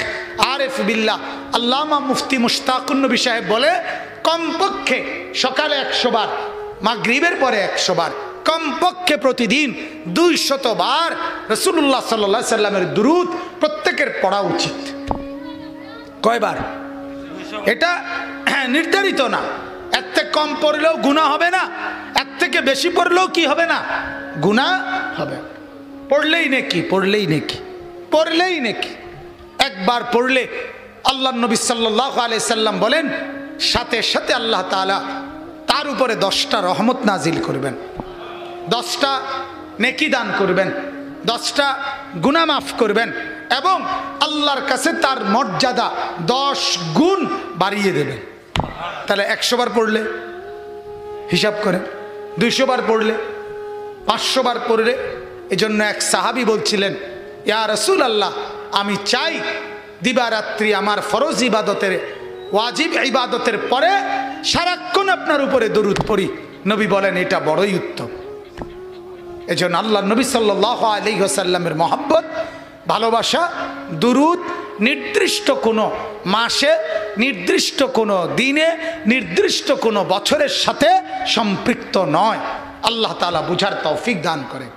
আরিফ বিল্লাহ আল্লামা মুফতি মুশতাকুন নবী সাহেব বলে, কমপক্ষে সকালে 100 বার, মাগরিবের পরে 100 বার, কমপক্ষে প্রতিদিন 200 বার রাসূলুল্লাহ সাল্লাল্লাহু আলাইহি সাল্লামের দুরূদ প্রত্যেকের পড়া উচিত। কয়বার? এটা নির্ধারিত না। এর থেকে কম পড়লেও গুনাহ হবে না, এর থেকে বেশি পড়লেও কি হবে না? গুনাহ হবে। পড়লেই নেকি, পড়লেই নেকি, পড়লেই নেকি। একবার পড়লে আল্লাহর নবী সাল্লাল্লাহু আলাইহি সাল্লাম বলেন, সাথে সাথে আল্লাহ তাআলা তার উপরে 10টা রহমত নাজিল করবেন, 10টা নেকি দান করবেন, 10টা গুনাহ মাফ করবেন, এবং আল্লাহর কাছে তার মর্যাদা 10 গুণ বাড়িয়ে দেবেন। তাহলে 100 বার পড়লে হিসাব করে, 200 বার পড়লে, 500 বার পড়লে। এজন্য এক সাহাবী বলছিলেন, ইয়া রাসূলুল্লাহ, আমি চাই দিবারাত্রি আমার ফরজ ইবাদতের, ওয়াজিব ইবাদতের পরে সারাক্ষণ আপনার উপরে দরুদ পড়ি। নবী বলেন, এটা বড়ই উত্তম। এজন্য আল্লাহ নবী সাল্লাল্লাহু আলাইহি ওয়াসাল্লামের মহব্বত, ভালোবাসা, দুরুদ নির্দিষ্ট কোনো মাসে, নির্দিষ্ট কোনো দিনে, নির্দিষ্ট কোনো বছরের সাথে সম্পৃক্ত নয়। আল্লাহ তাআলা বুঝার তৌফিক দান করেন।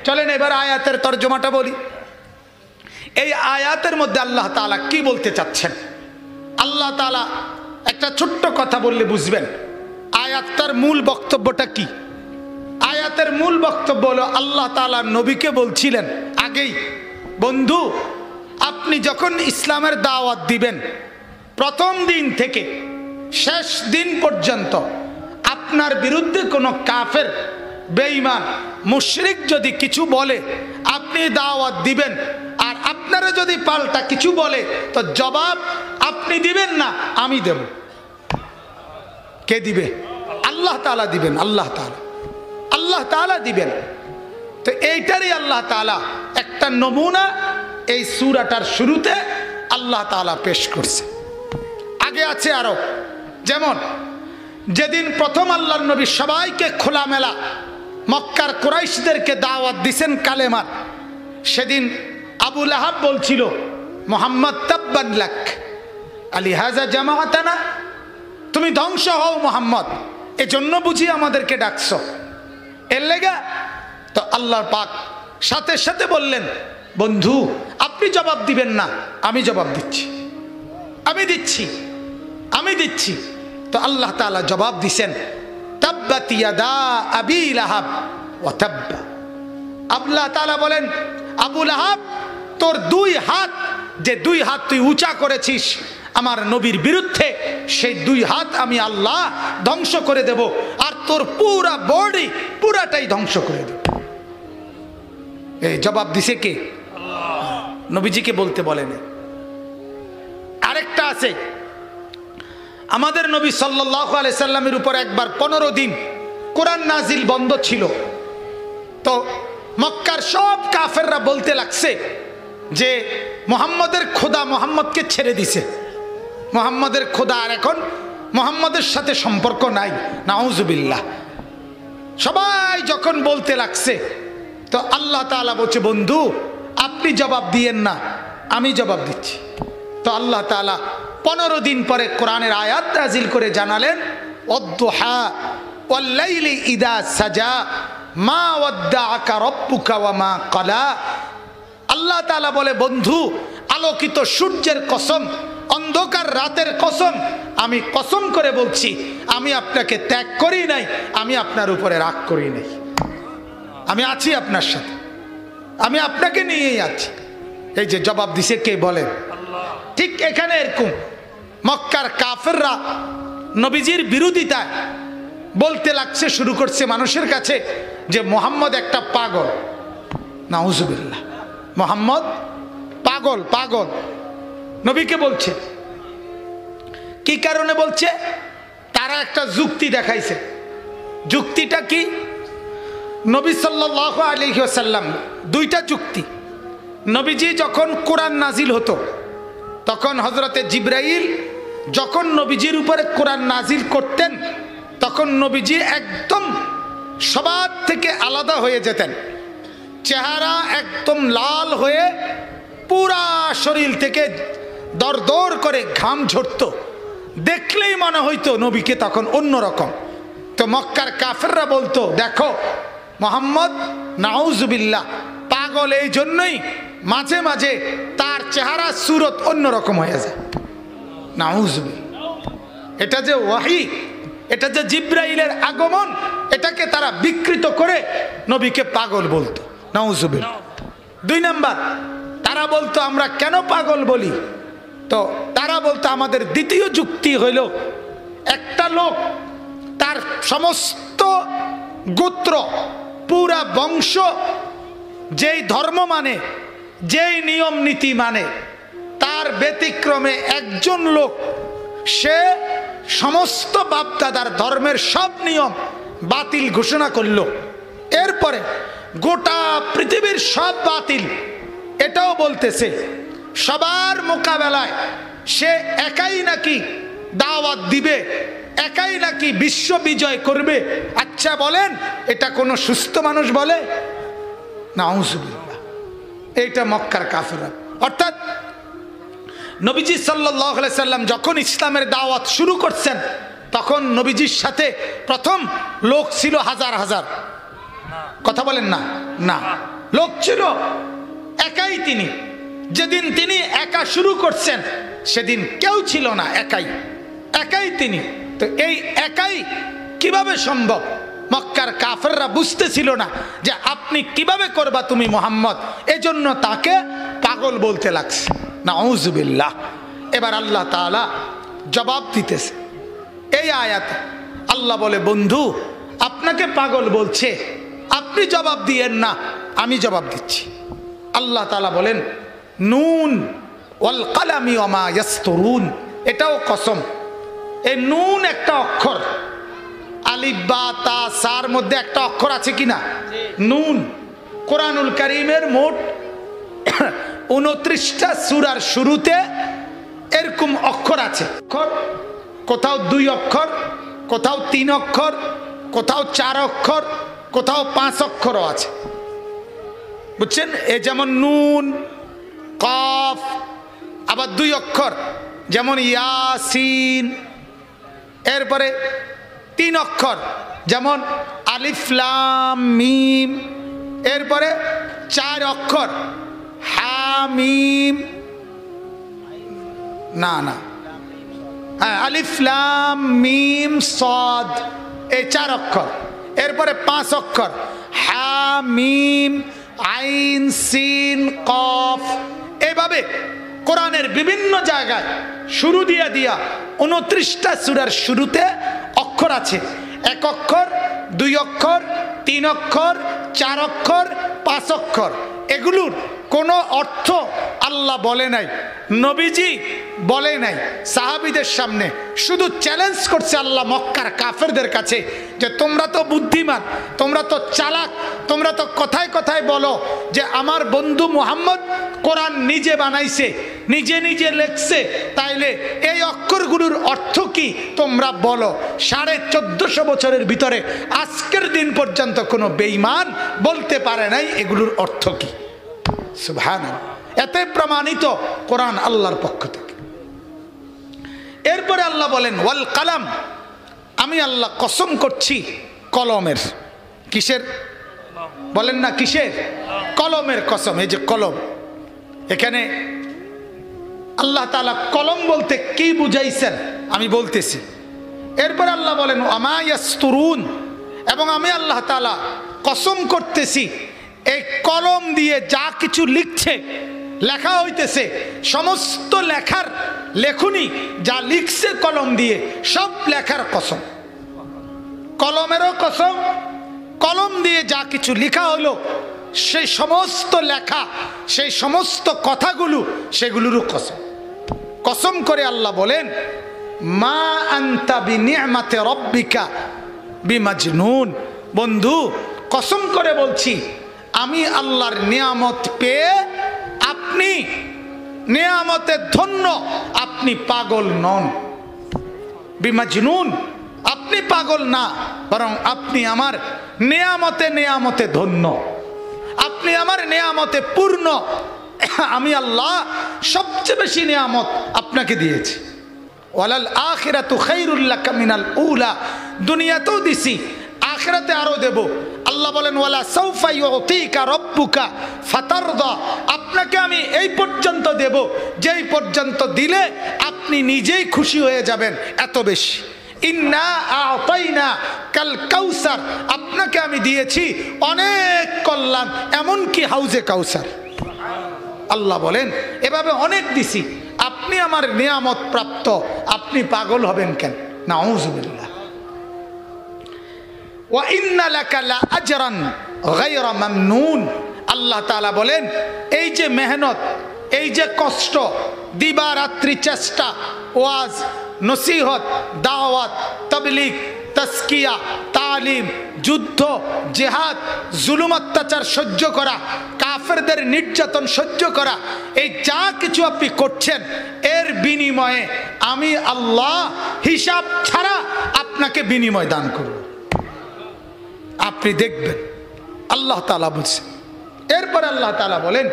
চলেন এবার আয়াতের তর্জমাটা বলি। এই আয়াতের মধ্যে আল্লাহ তাআলা কি বলতে চাচ্ছেন? আল্লাহ তাআলা একটা ছোট্ট কথা বললে বুঝবেন আয়াতটার মূল বক্তব্যটা কি। আয়াতের মূল বক্তব্য হলো, আল্লাহ তাআলা নবীকে বলছিলেন আগেই, বন্ধু আপনি যখন ইসলামের দাওয়াত দিবেন, প্রথম দিন থেকে শেষ দিন পর্যন্ত আপনার বিরুদ্ধে কোনো কাফের, বেঈমান, মুশরিক যদি কিছু বলে, আপনি দাওয়াত দিবেন। আর আপনারা যদি পাল্টা কিছু বলে, তো জবাব আপনি দিবেন না, আমি দেব। কে দিবে? আল্লাহ তাআলা দিবেন। আল্লাহ তাআলা, আল্লাহ তাআলা দিবেন। তো এইটারই আল্লাহ তাআলা একটা নমুনা এই সূরাটার শুরুতে আল্লাহ তাআলা পেশ করছে। আগে আছে আরো, যেমন যেদিন প্রথম আল্লাহর নবী সবাইকে খোলামেলা মক্কার কুরাইশদেরকে দাওয়াত দিছেন কালেমার, সেদিন আবু লাহাব বলছিল, মুহাম্মদ তাব্বান লাক আলি হাযা জামাআতানা, তুমি ধ্বংস হও মুহাম্মদ, এজন্য বুঝি আমাদেরকে ডাকছো এর লেগা? তো আল্লাহ পাক সাথে সাথে বললেন, বন্ধু আপনি জবাব দিবেন না, আমি জবাব দিচ্ছি, আমি দিচ্ছি, আমি দিচ্ছি। তো আল্লাহ তাআলা জবাব দিছেন, তাব্বাত ইয়াদা আবি লাহাব ওয়া তাব্বা। আল্লাহ তাআলা বলেন, আবু লাহাব, তোর 2 হাত, যে 2 হাত তুই উঁচা করেছিস আমার নবীর বিরুদ্ধে, সেই 2 হাত আমি আল্লাহ ধ্বংস করে দেব, আর তোর পুরা বডি পুরাটাই ধ্বংস করে দেব। এই জবাব দিছে কে? নবীজিকে বলতে বলেন। আরেকটা আছে, আমাদের নবী সাল্লাল্লাহু আলাইহি সাল্লামের উপর একবার 15 দিন কোরআন নাজিল বন্ধ ছিল। তো মক্কার সব কাফেররা বলতে লাগছে যে মুহাম্মদের খোদা মুহাম্মদকে ছেড়ে দিছে, মুহাম্মদের খোদা আর এখন মুহাম্মদের সাথে সম্পর্ক নাই, নাউজুবিল্লাহ। সবাই যখন বলতে লাগছে, তো আল্লাহ তাআলা বলছে, বন্ধু আপনি জবাব দিয়েন না, আমি জবাব দিচ্ছি। তো আল্লাহ তাআলা 15 দিন পরে কোরআনের আয়াত নাজিল করে জানালেন, ওয়াদ-দুহা ওয়াল-লাইলি ইযা সাজা মা ওয়াদ্দাআকা রাব্বুকা ওয়া মা ক্বালা। আল্লাহ তাআলা বলে, বন্ধু আলোকিত সূর্যের কসম, অন্ধকার রাতের কসম, আমি কসম করে বলছি, আমি আপনাকে ত্যাগ করি নাই, আমি আপনার উপরে রাগ করি নাই, আমি আছি আপনার সাথে, আমি আপনাকে নিয়েই আছি। এই যে জবাব দিছে কে বলেন? ঠিক এখানে এরকম মক্কার কাফেররা নবীজির বিরোধিতায় বলতে লাগছে, শুরু করছে মানুষের কাছে যে মুহাম্মদ একটা পাগল, নাউজুবিল্লাহ, মুহাম্মদ পাগল, পাগল। নবীকে বলছে, কি কারণে বলছে? তারা একটা যুক্তি দেখাইছে। যুক্তিটা কি? নবী সাল্লাল্লাহু আলাইহি ওয়াসাল্লাম, 2টা যুক্তি। নবীজি যখন কোরআন নাজিল হতো, তখন হযরতে জিবরাইল যখন নবীজির উপরে কোরআন নাজিল করতেন, তখন নবীজি একদম সবার থেকে আলাদা হয়ে যেতেন, চেহারা একদম লাল হয়ে পুরা শরীর থেকে দরদর করে ঘাম ঝরতো, দেখলেই মনে হইতো নবীকে তখন অন্যরকম। তো মক্কার কাফেররা বলতো, দেখো মুহাম্মদ নাউজুবিল্লাহ পাগল, এই জন্যই মাঝে মাঝে তার চেহারা সুরত অন্যরকম হয়ে যায়, নাউজুবিল্লাহ। এটা যে ওয়াহি, এটা যে জিবরাইলের আগমন, এটাকে তারা বিকৃত করে নবীকে পাগল বলতো, নাউজুবিল্লাহ। 2 নাম্বার, তারা বলতো আমরা কেন পাগল বলি? তো তারা বলতো, আমাদের দ্বিতীয় যুক্তি হইল, একটা লোক তার সমস্ত গোত্র, পুরা বংশ যেই ধর্ম মানে, যেই নিয়ম নীতি মানে তার ব্যতিক্রমে একজন লোক সে সমস্ত বাপদাদার ধর্মের সব নিয়ম বাতিল ঘোষণা করল, এরপরে গোটা পৃথিবীর সব বাতিল এটাও বলতেছে, সবার মোকাবেলায় সে একাই নাকি দাওয়াত দিবে, একাই নাকি বিশ্ব বিজয় করবে। আচ্ছা বলেন, এটা কোনো সুস্থ মানুষ বলে? নাউজুবিল্লাহ। এইটা মক্কার কাফেররা। অর্থাৎ নবীজি সাল্লাল্লাহু আলাইহি সাল্লাম যখন ইসলামের দাওয়াত শুরু করছেন তখন নবীজির সাথে প্রথম লোক ছিল হাজার হাজার, কথা বলেন না, না লোক ছিল একাই তিনি। যেদিন তিনি একা শুরু করছেন সেদিন কেউ ছিল না, একাই একাই তিনি। তো এই একাই কিভাবে সম্ভব? মক্কার কাফেররা বুঝতেছিল না যে আপনি কিভাবে করবা তুমি মুহাম্মদ, এজন্য তাকে পাগল বলতে লাগছে। নাউজুবিল্লাহ। এবার আল্লাহ তাআলা জবাব দিতেছে এই আয়াতে। আল্লাহ বলে, বন্ধু আপনাকে পাগল বলছে, আপনি জবাব দিয়েন না, আমি জবাব দিচ্ছি। আল্লাহ তাআলা বলেন, নুন ওয়াল কালামি ওয়া মা ইয়াসতুরুন, এটাও কসম। এই নুন একটা অক্ষর, আলিফ বা তা সার মধ্যে একটা অক্ষর আছে কিনা? নুন। কোরআনুল কারীমের মোট 29টা সূরার শুরুতে এরকম অক্ষর আছে। কোথাও 2 অক্ষর, কোথাও 3 অক্ষর, কোথাও 4 অক্ষর, কোথাও 5 অক্ষরও আছে, বুঝছেন? এ যেমন নুন, কফ, আবার 2 অক্ষর যেমন ইয়াসিন, এরপরে 3 অক্ষর যেমন আলিফ লাম মিম, এরপরে 4 অক্ষর হামিম, না না হ্যাঁ আলিফ লাম মিম সদ, এই 4 অক্ষর। এরপরে 5 অক্ষর হামিম আইন সিন কফ। এভাবে কোরআনের বিভিন্ন জায়গায় শুরু দিয়া 29টা সূরার শুরুতে অক্ষর আছে। 1 অক্ষর, 2 অক্ষর, 3 অক্ষর, 4 অক্ষর, 5 অক্ষর। এগুলোর কোনো অর্থ আল্লাহ বলে নাই, নবীজি বলে নাই। সাহাবীদের সামনে শুধু চ্যালেঞ্জ করছে আল্লাহ মক্কার কাফেরদের কাছে যে তোমরা তো বুদ্ধিমান, তোমরা তো চালাক, তোমরা তো কথায় কথায় বলো যে আমার বন্ধু মুহাম্মদ কোরআন নিজে বানাইছে, নিজে নিজে লেখছে, তাইলে এই অক্ষরগুলোর অর্থ কি তোমরা বলো। 1450 বছরের ভিতরে আজকের দিন পর্যন্ত কোনো বেঈমান বলতে পারে নাই এগুলোর অর্থ কি। সুবহানাল্লাহ। এতে প্রমাণিত কোরআন আল্লাহর পক্ষ থেকে। এরপরে আল্লাহ বলেন ওয়াল কালাম, আমি আল্লাহ কসম করছি কলমের। কিসের বলেন না, কিসের? কলমের কসম। এই যে কলম, এখানে আল্লাহ তাআলা কলম বলতে কি বুঝাইছেন আমি বলতেছি। এরপর আল্লাহ বলেন ওয়ামা ইয়াসতুরুন, এবং আমি আল্লাহ তাআলা কসম করতেছি এই কলম দিয়ে যা কিছু লিখছে, লেখা হইতেছে, সমস্ত লেখার লেখনি যা লিখছে কলম দিয়ে, সব লেখার কসম। কলমেরও কসম, কলম দিয়ে যা কিছু লেখা হলো সেই সমস্ত লেখা, সেই সমস্ত কথাগুলো, সেগুলোরও কসম। কসম করে আল্লাহ বলেন মা আনতা বিনিআমাতি রাব্বিকা বিমাজনুন। বন্ধু কসম করে বলছি, আমি আল্লাহর নিয়ামত পেয়ে আপনি নিয়ামতে ধন্য, আপনি পাগল নন। বিমাজনুন, আপনি পাগল না, বরং আপনি আমার নিয়ামতে নিয়ামতে ধন্য, আপনি আমার নিয়ামতে পূর্ণ। আমি আল্লাহ সবচেয়ে বেশি নিয়ামত আপনাকে দিয়েছি। ওয়ালাল আখিরাতু খায়রুল লাকা মিনাল উলা, দুনিয়াতেও দিছি, আখিরাতে আরো দেব। আল্লাহ বলেন ওয়ালা সাউফা ইউতিকা রাব্বুকা ফাতারদা, আপনাকে আমি এই পর্যন্ত দেব যেই পর্যন্ত দিলে আপনি নিজেই খুশি হয়ে যাবেন, এত বেশি। ইন্না আতাইনা কাল কাউসার, আপনাকে আমি দিয়েছি অনেক কল্যাণ, এমনকি হাউজে কাউসার। আল্লাহ বলেন এভাবে অনেক দিছি, আপনি আমার নিয়ামত প্রাপ্ত, আপনি পাগল হবেন কেন? নাউজুবিল্লাহ। ওয়া ইন্না লাকা লা আজরান গায়রা মামনুন, আল্লাহ তাআলা বলেন এই যে মেহনত, এই যে কষ্ট, দিবারাত্রি চেষ্টা, ওয়াজ, নসিহত, দাওয়াত, তাবলীগ, তাজকিয়া, তালিম, যুদ্ধ, জিহাদ, জুলুম অত্যাচার সহ্য করা, কাফেরদের নির্যাতন সহ্য করা, এই যা কিছু আপনি করছেন এর বিনিময়ে আমি আল্লাহ হিসাব ছাড়া আপনাকে বিনিময় দান করব। আপনি দেখবেন আল্লাহ তাআলা বলছেন। এরপর আল্লাহ তাআলা বলেন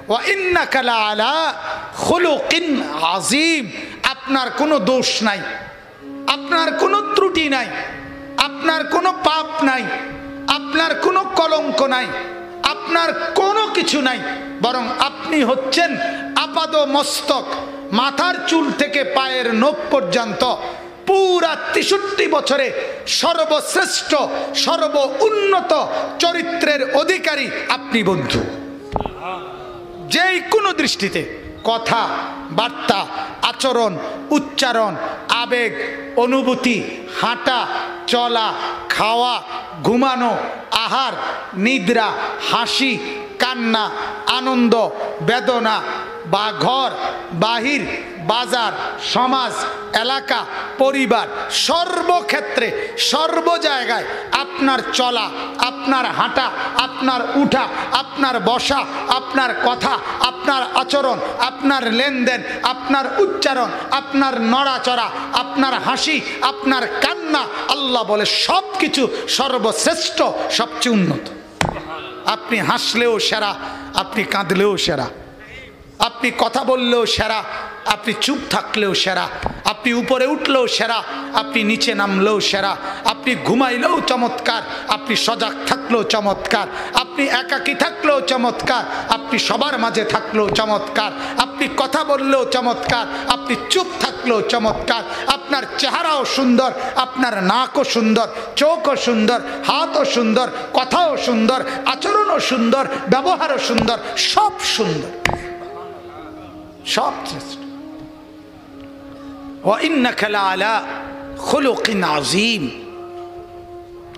ওয়া ইন্নাকা লাআলা খুলুকিন আযীম, আপনার কোনো দোষ নাই, আপনার কোনো ত্রুটি নাই, আপনার কোনো পাপ নাই, আপনার কোনো কলঙ্ক নাই, আপনার কোনো কিছু নাই, বরং আপনি হচ্ছেন আপাদ মস্তক, মাথার চুল থেকে পায়ের নখ পর্যন্ত পুরা 63 বছরে সর্বশ্রেষ্ঠ, সর্ব উন্নত চরিত্রের অধিকারী আপনি বন্ধু। যেই কোনো দৃষ্টিতে কথা, বার্তা, আচরণ, উচ্চারণ, আবেগ, অনুভূতি, হাঁটা, চলা, খাওয়া, ঘুমানো, আহার, নিদ্রা, হাসি, কান্না, আনন্দ, বেদনা, বা ঘর, বাহির, বাজার, সমাজ, এলাকা, পরিবার, সর্বক্ষেত্রে সর্ব জায়গায় আপনার চলা, আপনার হাঁটা, আপনার উঠা, আপনার বসা, আপনার কথা, আপনার আচরণ, আপনার লেনদেন, আপনার উচ্চারণ, আপনার নড়াচড়া, আপনার হাসি, আপনার কান্না, আল্লাহ বলে সব কিছু সর্বশ্রেষ্ঠ, সবচেয়ে উন্নত। আপনি হাসলেও সেরা, আপনি কাঁদলেও সেরা, আপনি কথা বললেও সেরা, আপনি চুপ থাকলেও সেরা, আপনি উপরে উঠলেও সেরা, আপনি নিচে নামলেও সেরা, আপনি ঘুমাইলেও চমৎকার, আপনি সজাগ থাকলেও চমৎকার, আপনি একাকী থাকলেও চমৎকার, আপনি সবার মাঝে থাকলেও চমৎকার, আপনি কথা বললেও চমৎকার, আপনি চুপ থাকলেও চমৎকার, আপনার চেহারাও সুন্দর, আপনার নাকও সুন্দর, চোখও সুন্দর, হাতও সুন্দর, কথাও সুন্দর, আচরণও সুন্দর, ব্যবহারও সুন্দর, সব সুন্দর, সব শ্রেষ্ঠ। ওয়া ইন্নাকা লাআলা খুলুকিন আযীম,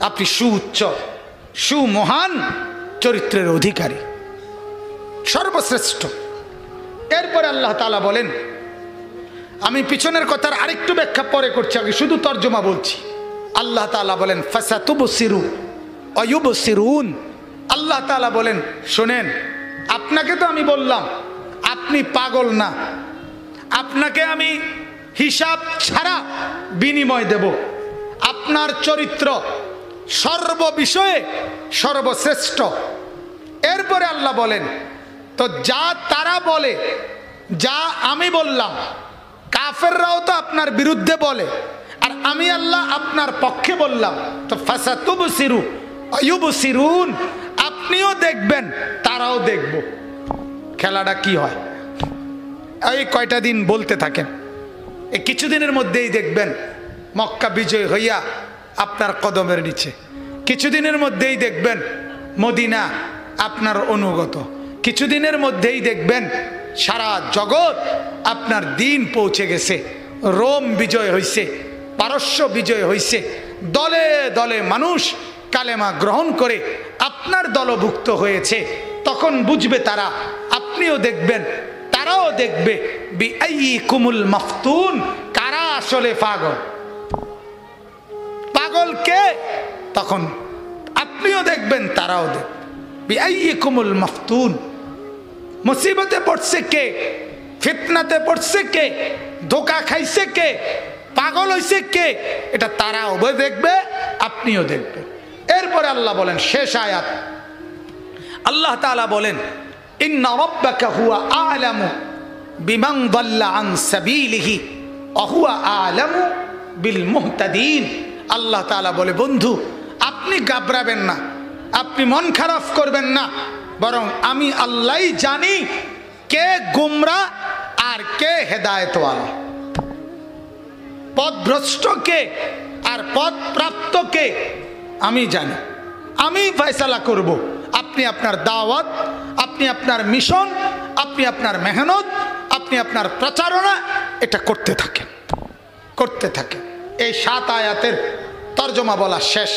আপনি সুউচ্চ, সুমহান চরিত্রের অধিকারী, সর্বশ্রেষ্ঠ। এরপরে আল্লাহ তাআলা বলেন, আমি পিছনের কথার আরেকটু ব্যাখ্যা পরে করছি, আগে শুধু তর্জমা বলছি। আল্লাহ তাআলা বলেন ফাসাতুবসিরু ওয়া ইউবসিরুন, আল্লাহ তাআলা বলেন শোনেন, আপনাকে তো আমি বললাম আপনি পাগল না, আপনাকে আমি হিসাব ছাড়া বিনিময় দেব, আপনার চরিত্র সর্ববিষয়ে সর্বশ্রেষ্ঠ। এরপরে আল্লাহ বলেন তো যা তারা বলে, যা আমি বললাম, কাফেররাও তো আপনার বিরুদ্ধে বলে, আর আমি আল্লাহ আপনার পক্ষে বললাম, তো ফাসাতুবসিরু ওয়া ইউবসিরুন, আপনিও দেখবেন তারাও দেখব। খেলাটা কি হয়, এই কয়টা দিন বলতে থাকেন, এই কিছুদিনের মধ্যেই দেখবেন মক্কা বিজয় হইয়া আপনার কদমের নিচে, কিছুদিনের মধ্যেই দেখবেন মদিনা আপনার অনুগত, কিছুদিনের মধ্যেই দেখবেন সারা জগৎ আপনার দিন পৌঁছে গেছে, রোম বিজয় হইছে, পারস্য বিজয় হইছে, দলে দলে মানুষ কালেমা গ্রহণ করে আপনার দলভুক্ত হয়েছে। তখন বুঝবে তারা, আপনিও দেখবেন, তারাও দেখবে, বিআইয়িকুমুল মাফতুন, কারা আসলে পাগল, পাগল কে, তখন আপনিও দেখবেন তারাও দেখবে। বিআইয়িকুমুল মাফতুন, মুসিবতে পড়ছে কে, ফিতনাতে পড়ছে কে, ধোঁকা খাইছে কে, পাগল হইছে কে, এটা তারাও দেখবে, আপনিও দেখবেন। এরপরে আল্লাহ বলেন, শেষ আয়াত, আল্লাহ তাআলা বলেন ইন্না রাব্বাকা হুয়া আ'লামু বিমান দাল্লা আন সাবিলিহি ওয়া হুয়া আ'লামু বিল মুহতাদিন। আল্লাহ তাআলা বলে, বন্ধু আপনি ঘাবড়াবেন না, আপনি মন খারাপ করবেন না, বরং আমি আল্লাহই জানি কে গোমরা আর কে হেদায়েতওয়ালা, পথভ্রষ্ট কে আর পথ প্রাপ্ত কে আমি জানি, আমি ফয়সালা করব। আপনি আপনার দাওয়াত, আপনি আপনার মিশন, আপনি আপনার মেহনত, আপনি আপনার প্রচারণা এটা করতে থাকেন, করতে থাকেন। এই 7 আয়াতের তর্জমা বলা শেষ।